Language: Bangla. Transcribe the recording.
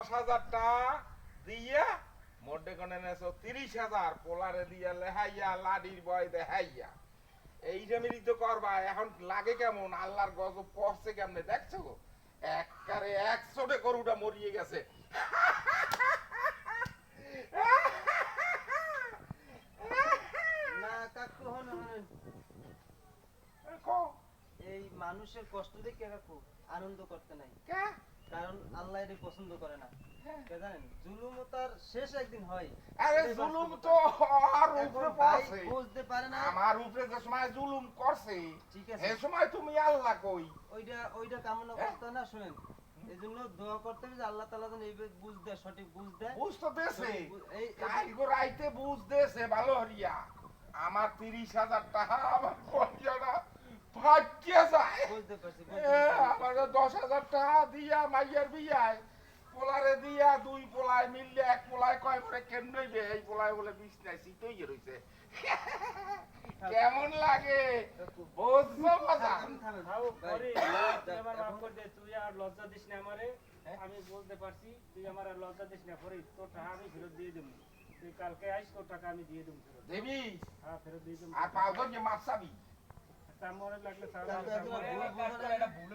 10,000 দিয়া মোটে কোনে নেছো 30,000 পোলারে দিয়া লেহাইয়া লাডির বয় দেহাইয়া এই জমিরই তো করবা এখন লাগে কেমন আল্লাহর গজব পড়ছে কেমনে দেখছো একবারে 100 গরুটা মরিয়ে গেছে না কাকু হন হন কো এই মানুষের কষ্ট দেখে কাকু আনন্দ করতে নাই কে কারণ আল্লাহ এটা পছন্দ করে না কে জানেন জুলুম তার শেষ একদিন হয় আরে জুলুম তো আর উপরে পড়ছে বুঝতে পারে না আমার উপরে যে সময় জুলুম করছে ঠিক আছে এই সময় তুমি আল্লাহ কই ওইটা কামনা করতে না শুনেন এজন্য দোয়া করতে হবে যে আল্লাহ তাআলা যেন এই বুঝ দেয় সঠিক বুঝ দেয় বুঝ তো দেছে এই কালগো রাইতে বুঝ দেছে ভালো হরিয়া আমার 30,000 টাকা আমার পয়সাটা ফাটিয়ে যায় বুঝতে পারছি আমার 10,000 টাকা দিয়া মাইয়ার বিয়ায় পোলারে দিয়া দুই পোলায় মিললে এক পোলায় কয় করে কেমনে এই পোলায় বলে বিছনায় সিটই রইছে কেমন লাগে বুঝবো মজা আমি বলতে পারছি তুই আমার আর লজ্জা দিস না পরে তোর টাকা আমি ফেরত দিয়ে দেবো তুই কালকে আইস তোর টাকা আমি দিয়ে দেবো ফেরত দেবি হ্যাঁ ফেরত দিয়ে দেবো আর পাউডার যে মাছ চাবি তার মনে লাগলে